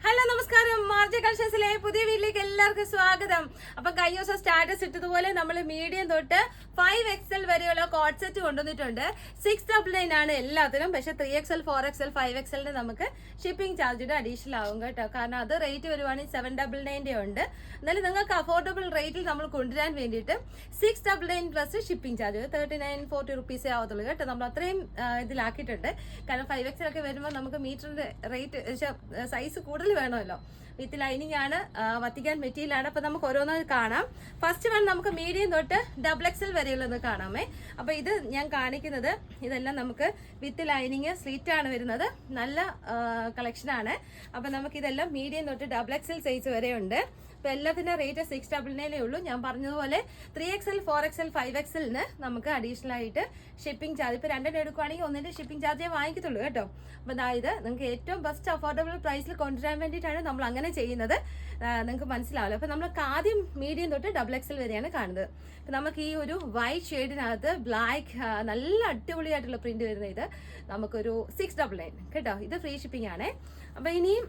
Hello നമസ്കാരം, മാർജ കളക്ഷൻസിലെ പുതിയ വീട്ടിലേക്ക് എല്ലാവർക്കും സ്വാഗതം. അപ്പൊ കഴിഞ്ഞ ദിവസം സ്റ്റാറ്റസ് ഇട്ടതുപോലെ നമ്മൾ മീഡിയം തൊട്ട് 5XL വരെയുള്ള കോഡ് സെറ്റ് കൊണ്ടുവന്നിട്ടുണ്ട്. 699 ആണ് എല്ലാത്തിനും. പക്ഷെ 3XL 4XL 5XL നമുക്ക് ഷിപ്പിംഗ് ചാർജിന്റെ അഡീഷണൽ ആവും കേട്ടോ. കാരണം അത് റേറ്റ് വരുവാണെങ്കിൽ 799 ഉണ്ട്. എന്നാലും നിങ്ങൾക്ക് അഫോർഡബിൾ റേറ്റിൽ നമ്മൾ കൊണ്ടുവരാൻ വേണ്ടിയിട്ട് 699 പ്ലസ് ഷിപ്പിംഗ് ചാർജ് 3940 റുപ്പീസേ ആവത്തുള്ളൂ കേട്ടോ. നമ്മൾ അത്രയും ഇതിലാക്കിയിട്ടുണ്ട്. കാരണം 5XL ഒക്കെ വരുമ്പോൾ നമുക്ക് മീറ്ററിന്റെ റേറ്റ് സൈസ് കൂടുതൽ വേണമല്ലോ. വിത്ത് ലൈനിങ് ആണ്, വത്തിക്കാൻ മെറ്റീരിയൽ ആണ്. അപ്പൊ നമുക്ക് ഓരോന്നും കാണാം. ഫസ്റ്റ് വൺ നമുക്ക് മീഡിയം തൊട്ട് XXL വരെയുള്ളത് കാണാമേ. അപ്പൊ ഇത് ഞാൻ കാണിക്കുന്നത് ഇതെല്ലാം നമുക്ക് വിത്ത് ലൈനിങ് സ്ലീറ്റ് ആണ് വരുന്നത്. നല്ല കളക്ഷൻ ആണ്. അപ്പൊ നമുക്ക് ഇതെല്ലാം മീഡിയം തൊട്ട് XXL സൈസ് വരെ ഉണ്ട്. അപ്പൊ എല്ലാത്തിന്റെ റേറ്റ് 699 ഉള്ളൂ. ഞാൻ പറഞ്ഞതുപോലെ 3XL 4XL 5XLന് നമുക്ക് അഡീഷണൽ ആയിട്ട് ഷിപ്പിംഗ് ചാർജ് ഇപ്പൊ രണ്ടെണ്ണം എടുക്കുവാണെങ്കിൽ ഒന്നിന്റെ ഷിപ്പിംഗ് ചാർജേ വാങ്ങിക്കത്തുള്ളൂ കേട്ടോ. അപ്പൊ അതായത് നിങ്ങൾക്ക് ഏറ്റവും ബെസ്റ്റ് അഫോർഡബിൾ പ്രൈസിൽ കൊണ്ടുവരാൻ വേണ്ടിയിട്ടാണ് നമ്മൾ അങ്ങനെ ചെയ്യുന്നത്. നിങ്ങൾക്ക് മനസ്സിലാവില്ല. അപ്പൊ നമ്മൾക്ക് ആദ്യം മീഡിയം തൊട്ട് XXL വരെയാണ് കാണുന്നത്. അപ്പൊ നമുക്ക് ഈ ഒരു വൈറ്റ് ഷെയ്ഡിനകത്ത് ബ്ലാക്ക് നല്ല അടിപൊളിയായിട്ടുള്ള പ്രിന്റ് വരുന്ന ഇത് നമുക്കൊരു 699 കേട്ടോ. ഇത് ഫ്രീ ഷിപ്പിംഗ് ആണ്. അപ്പൊ ഇനിയും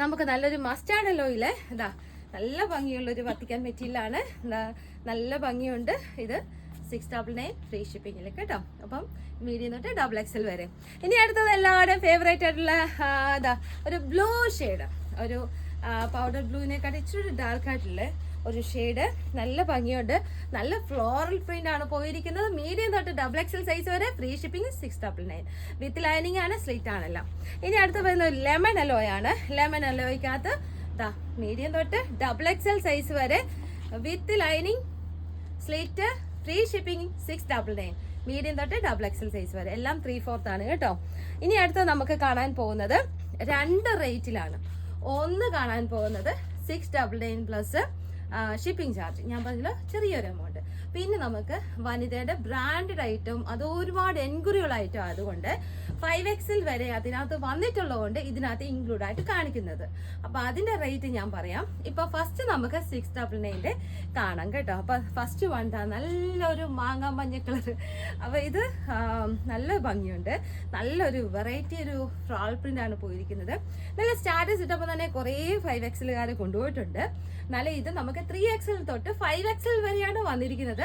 നമുക്ക് നല്ലൊരു മസ്റ്റാർഡ് യെല്ലോയില് ഇതാ നല്ല ഭംഗിയുള്ള ഒരു വത്തിക്കാൻ മെറ്റീരിയലാണ്. നല്ല ഭംഗിയുണ്ട്. ഇത് 699 ഫ്രീ ഷിപ്പിംഗിൽ കേട്ടോ. അപ്പം മീഡിയം തൊട്ട് XXL വരെ. ഇനി അടുത്തത് എല്ലാവരുടെയും ഫേവറേറ്റ് ആയിട്ടുള്ള ഒരു ബ്ലൂ ഷെയ്ഡ്, ഒരു പൗഡർ ബ്ലൂവിനെക്കാട്ടി ഇച്ചിരി ഡാർക്ക് ആയിട്ടുള്ള ഒരു ഷെയ്ഡ്. നല്ല ഭംഗിയുണ്ട്. നല്ല ഫ്ലോറൽ പ്രിന്റ് ആണ് പോയിരിക്കുന്നത്. മീഡിയം തൊട്ട് XXL സൈസ് വരെ ഫ്രീ ഷിപ്പിംഗ് 699 വിത്ത് ലൈനിങ് ആണ്, സ്ലീറ്റ് ആണല്ലോ. ഇനി അടുത്ത് വരുന്ന ഒരു ലെമൺ അലോയാണ്. ലെമൺ അലോയ്ക്കകത്ത് മീഡിയം തൊട്ട് XXL സൈസ് വരെ with lining sleet free shipping 699 medium തൊട്ട് XXL സൈസ് വരെ. എല്ലാം 3/4 ആണ് കേട്ടോ. ഇനി അടുത്ത നമുക്ക് കാണാൻ പോകുന്നത് രണ്ട് റേറ്റിലാണ്. ഒന്ന് കാണാൻ പോകുന്നത് 699 പ്ലസ് ഷിപ്പിംഗ് ചാർജ്. ഞാൻ പറഞ്ഞല്ലോ ചെറിയൊരു എമൗണ്ട്. പിന്നെ നമുക്ക് വനിതയുടെ ബ്രാൻഡഡ് ഐറ്റം, അത് ഒരുപാട് എൻക്വയറിയുള്ള ഐറ്റം ആയതുകൊണ്ട് 5XL വരെ അതിനകത്ത് വന്നിട്ടുള്ളതുകൊണ്ട് ഇതിനകത്ത് ഇൻക്ലൂഡ് ആയിട്ട് കാണിക്കുന്നത്. അപ്പൊ അതിന്റെ റേറ്റ് ഞാൻ പറയാം. ഇപ്പൊ ഫസ്റ്റ് നമുക്ക് 699 കാണാം കേട്ടോ. അപ്പൊ ഫസ്റ്റ് വേണ്ട നല്ലൊരു മാങ്ങാ മഞ്ഞ കളർ. അപ്പൊ ഇത് നല്ല ഭംഗിയുണ്ട്. നല്ലൊരു വെറൈറ്റി ഒരു ഫ്ലോറൽ പ്രിന്റ് ആണ് പോയിരിക്കുന്നത്. നല്ല സ്റ്റാറ്റസ് ഇട്ടപ്പോൾ തന്നെ കുറെ 5XLകാരെ കൊണ്ടുപോയിട്ടുണ്ട്. എന്നാലും ഇത് നമുക്ക് 3XL തൊട്ട് 5XL വരെയാണ് വന്നിരിക്കുന്നത്.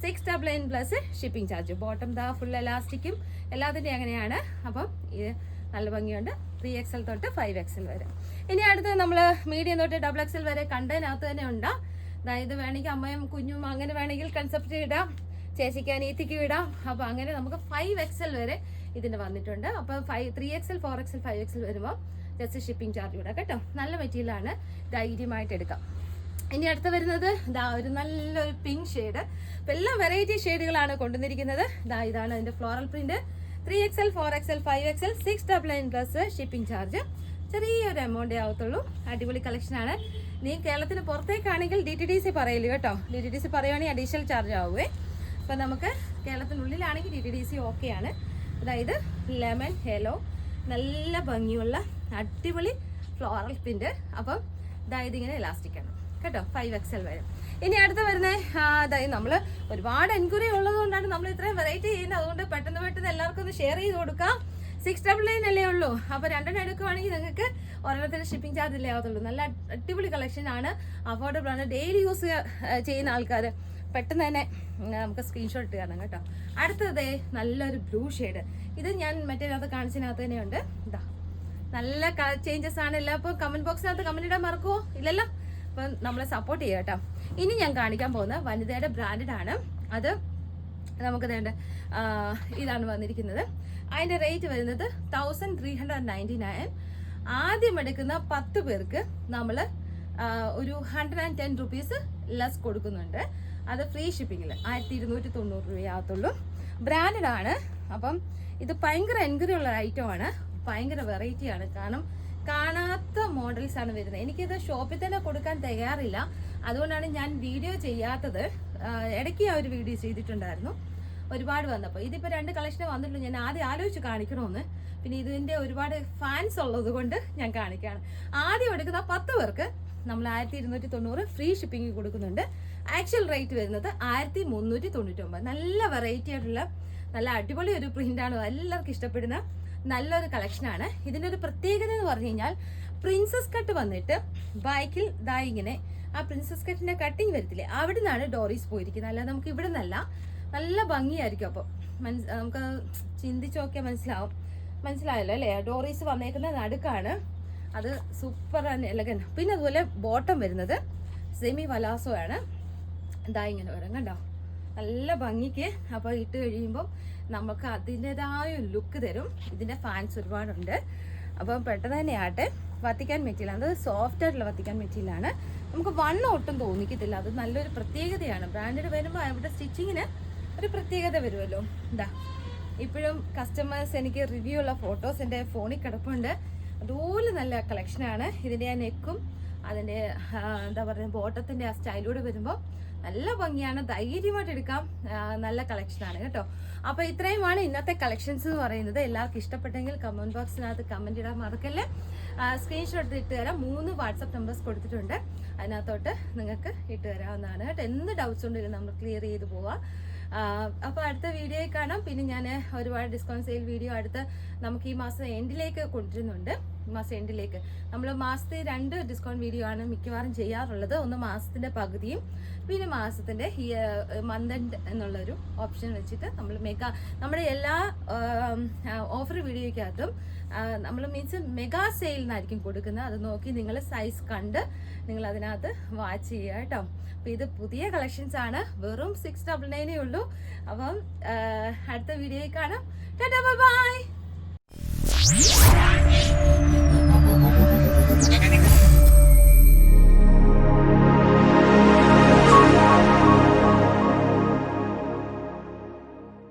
699 plus shipping charge. Bottom full എലാസ്റ്റിക്കും എല്ലാത്തിൻ്റെ അങ്ങനെയാണ്. അപ്പം ഇത് നല്ല ഭംഗിയുണ്ട്. 3XL തൊട്ട് 5XL വരെ. ഇനി അടുത്ത് നമ്മൾ മീഡിയം തൊട്ട് XXL വരെ കണ്ടതിനകത്ത് തന്നെ ഉണ്ടാ. അതായത് വേണമെങ്കിൽ അമ്മയും കുഞ്ഞും അങ്ങനെ വേണമെങ്കിൽ കൺസെപ്റ്റ് ഇടാം, ചേച്ചിക്ക് അനിയത്തിക്ക് ഇടാം. അപ്പൊ അങ്ങനെ നമുക്ക് 5XL വരെ ഇതിന് വന്നിട്ടുണ്ട്. അപ്പൊ 3XL 4XL 5XL വരുമ്പോൾ ജസ്റ്റ് ഷിപ്പിംഗ് ചാർജ് കൂടെ കേട്ടോ. നല്ല മെറ്റീരിയലാണ്, ധൈര്യമായിട്ട് എടുക്കാം. ഇനി അടുത്ത് വരുന്നത് ഒരു നല്ലൊരു പിങ്ക് ഷെയ്ഡ്. അപ്പൊ എല്ലാം വെറൈറ്റി ഷെയ്ഡുകളാണ് കൊണ്ടുവന്നിരിക്കുന്നത്. ഇതാണ് അതിന്റെ floral print. 3XL 4XL 5XL 699 plus shipping charge. ചെറിയൊരു എമൗണ്ടേ ആവത്തുള്ളൂ. അടിപൊളി കളക്ഷൻ ആണ്. നീ കേരളത്തിന് പുറത്തേക്കാണെങ്കിൽ DTDC പറയില്ല കേട്ടോ. DTDC പറയുവാണെങ്കിൽ അഡീഷണൽ ചാർജ് ആവുമേ. അപ്പൊ നമുക്ക് കേരളത്തിനുള്ളിലാണെങ്കിൽ DTDC ഓക്കെയാണ്. അതായത് ലെമൺ യെല്ലോ, നല്ല ഭംഗിയുള്ള അടിപൊളി ഫ്ലോറൽ പ്രിന്റ്. അപ്പം ഇതായത് ഇങ്ങനെ എലാസ്റ്റിക് ആണ് കേട്ടോ. 5XL വരെ. ഇനി അടുത്ത് വരുന്നത് നമ്മൾ ഒരുപാട് എൻക്വയറി ഉള്ളത് കൊണ്ടാണ് നമ്മൾ ഇത്രയും വെറൈറ്റി ചെയ്യുന്നത്. അതുകൊണ്ട് പെട്ടെന്ന് എല്ലാവർക്കും ഒന്ന് ഷെയർ ചെയ്ത് കൊടുക്കാം. 699 അല്ലേ ഉള്ളൂ. അപ്പൊ രണ്ടെണ്ണം എടുക്കുവാണെങ്കിൽ നിങ്ങൾക്ക് ഒരെണ്ണത്തിന് ഷിപ്പിംഗ് ചാർജ് ഇല്ലേ ആവത്തുള്ളൂ. നല്ല അടിപൊളി കളക്ഷൻ ആണ്, അഫോർഡബിൾ ആണ്. ഡെയിലി യൂസ് ചെയ്യുന്ന ആൾക്കാർ പെട്ടെന്ന് തന്നെ നമുക്ക് സ്ക്രീൻഷോട്ട് ഇട്ട് കാണാം കേട്ടോ. അടുത്തത് നല്ലൊരു ബ്ലൂ ഷെയ്ഡ്. ഇത് ഞാൻ മറ്റേതിനകത്ത് കാണിച്ചതിനകത്ത് തന്നെയുണ്ട്. ഇതാ നല്ല ചേഞ്ചസ് ആണ്. എല്ലാം ഇപ്പോൾ കമന്റ് ബോക്സിനകത്ത് കമന്റ് ഇടാൻ മറക്കുമോ? ഇല്ലല്ലോ. അപ്പൊ നമ്മളെ സപ്പോർട്ട് ചെയ്യാം കേട്ടോ. ഇനി ഞാൻ കാണിക്കാൻ പോകുന്ന വനിതയുടെ ബ്രാൻഡഡ് ആണ്. അത് നമുക്ക് ഇതാണ് വന്നിരിക്കുന്നത്. അതിന്റെ റേറ്റ് വരുന്നത് 1399. ആദ്യം എടുക്കുന്ന 10 പേർക്ക് നമ്മൾ ഒരു 110 റുപ്പീസ് ലെസ് കൊടുക്കുന്നുണ്ട്. അത് ഫ്രീ ഷിപ്പിങ്ങിൽ 1290 രൂപയാകത്തുള്ളൂ. ബ്രാൻഡഡ് ആണ്. അപ്പം ഇത് ഭയങ്കര എൻക്വയറി ഉള്ള ഐറ്റം ആണ്. ഭയങ്കര വെറൈറ്റി ആണ്. കാരണം കാണാത്ത മോഡൽസ് ആണ് വരുന്നത്. എനിക്കിത് ഷോപ്പിൽ തന്നെ കൊടുക്കാൻ തയ്യാറില്ല. അതുകൊണ്ടാണ് ഞാൻ വീഡിയോ ചെയ്യാത്തത്. ഇടയ്ക്ക് ആ ഒരു വീഡിയോ ചെയ്തിട്ടുണ്ടായിരുന്നു, ഒരുപാട് വന്നപ്പോൾ. ഇതിപ്പോൾ 2 കളക്ഷനെ വന്നിട്ടുള്ളൂ. ഞാൻ ആദ്യം ആലോചിച്ച് കാണിക്കണമെന്ന്. പിന്നെ ഇതിന്റെ ഒരുപാട് ഫാൻസ് ഉള്ളത് കൊണ്ട് ഞാൻ കാണിക്കുകയാണ്. ആദ്യം എടുക്കുന്ന 10 പേർക്ക് നമ്മൾ 1290 ഫ്രീ ഷിപ്പിംഗ് കൊടുക്കുന്നുണ്ട്. ആക്ച്വൽ റേറ്റ് വരുന്നത് 1399. നല്ല വെറൈറ്റി ആയിട്ടുള്ള നല്ല അടിപൊളി ഒരു പ്രിന്റ് ആണ്. എല്ലാവർക്കും ഇഷ്ടപ്പെടുന്ന നല്ലൊരു കളക്ഷനാണ്. ഇതിൻ്റെ ഒരു പ്രത്യേകത എന്ന് പറഞ്ഞു കഴിഞ്ഞാൽ പ്രിൻസസ് കട്ട് വന്നിട്ട് ബാക്കിൽ ദാ ഇങ്ങനെ ആ പ്രിൻസസ് കട്ടിന്റെ കട്ടിങ് വരത്തില്ലേ, അവിടെ നിന്നാണ് ഡോറീസ് പോയിരിക്കുന്നത്. അല്ലാതെ നമുക്ക് ഇവിടെ നിന്നല്ല. നല്ല ഭംഗിയായിരിക്കും. അപ്പം നമുക്ക് ചിന്തിച്ച് നോക്കിയാൽ മനസ്സിലായല്ലോ അല്ലേ? ഡോറീസ് വന്നേക്കുന്ന നടുക്കാണ്. അത് സൂപ്പർ ആൻഡ് എലഗന്റ്. പിന്നെ അതുപോലെ ബോട്ടം വരുന്നത് സെമി വലാസോ ആണ്. ഇതാ ഇങ്ങനെ വരാം, കണ്ടോ? നല്ല ഭംഗിക്ക്. അപ്പോൾ ഇട്ട് കഴിയുമ്പോൾ നമുക്ക് അതിൻ്റെതായ ലുക്ക് തരും. ഇതിൻ്റെ ഫാൻസ് ഒരുപാടുണ്ട്. അപ്പം പെട്ടെന്ന് തന്നെ ആട്ടെ. വത്തിക്കാൻ മെറ്റീരിയൽ, അത് സോഫ്റ്റ് ആയിട്ടുള്ള വത്തിക്കാൻ മെറ്റീരിയലാണ്. നമുക്ക് വണ്ണം ഒട്ടും തോന്നിക്കത്തില്ല. അത് നല്ലൊരു പ്രത്യേകതയാണ്. ബ്രാൻഡഡ് വരുമ്പോൾ അവിടെ സ്റ്റിച്ചിങ്ങിന് ഒരു പ്രത്യേകത വരുമല്ലോ. എന്താ ഇപ്പോഴും കസ്റ്റമേഴ്സ് എനിക്ക് റിവ്യൂ ഉള്ള ഫോട്ടോസ് എൻ്റെ ഫോണിൽ കിടപ്പുണ്ട്. അതുപോലെ നല്ല കളക്ഷനാണ്. ഇതിൻ്റെ ആ നെക്കും അതിൻ്റെ എന്താ പറയുക ബോട്ടത്തിൻ്റെ ആ സ്റ്റൈലൂടെ വരുമ്പോൾ നല്ല ഭംഗിയാണ്. ധൈര്യമായിട്ട് എടുക്കാം. നല്ല കളക്ഷനാണ് കേട്ടോ. അപ്പോൾ ഇത്രയുമാണ് ഇന്നത്തെ കളക്ഷൻസ് എന്ന് പറയുന്നത്. എല്ലാവർക്കും ഇഷ്ടപ്പെട്ടെങ്കിൽ കമൻറ്റ് ബോക്സിനകത്ത് കമൻറ്റ് ഇടാൻ മറക്കല്ലേ. സ്ക്രീൻഷോട്ട് ഇട്ട് തരാം. 3 വാട്സപ്പ് നമ്പേഴ്സ് കൊടുത്തിട്ടുണ്ട്. അതിനകത്തോട്ട് നിങ്ങൾക്ക് ഇട്ട് തരാവുന്നതാണ് കേട്ടോ. എന്ത് ഡൗട്ട്സ് ഉണ്ടെങ്കിലും നമ്മൾ ക്ലിയർ ചെയ്ത് പോവാം. അപ്പോൾ അടുത്ത വീഡിയോയിൽ കാണാം. പിന്നെ ഞാൻ ഒരുപാട് ഡിസ്കൗണ്ട് സെയിൽ വീഡിയോ അടുത്ത് നമുക്ക് ഈ മാസം എൻഡിലേക്ക് കൊണ്ടുവരുന്നുണ്ട്. മാസം എൻഡിലേക്ക് നമ്മൾ മാസത്തെ 2 ഡിസ്കൗണ്ട് വീഡിയോ ആണ് മിക്കവാറും ചെയ്യാറുള്ളത്. ഒന്ന് മാസത്തിൻ്റെ പകുതിയും പിന്നെ മാസത്തിൻ്റെ ഈ മന്ത് എൻഡ് എന്നുള്ളൊരു ഓപ്ഷൻ വെച്ചിട്ട് നമ്മൾ നമ്മുടെ എല്ലാ ഓഫർ വീഡിയോയ്ക്കകത്തും നമ്മൾ മീൻസ് മെഗാ സെയിൽ എന്നായിരിക്കും കൊടുക്കുന്നത്. അത് നോക്കി നിങ്ങൾ സൈസ് കണ്ട് നിങ്ങൾ അതിനകത്ത് വാച്ച് ചെയ്യുക കേട്ടോ. അപ്പോൾ ഇത് പുതിയ കളക്ഷൻസ് ആണ്. വെറും 699 ഉള്ളൂ. അപ്പം അടുത്ത വീഡിയോയിൽ കാണാം. Tata bye bye.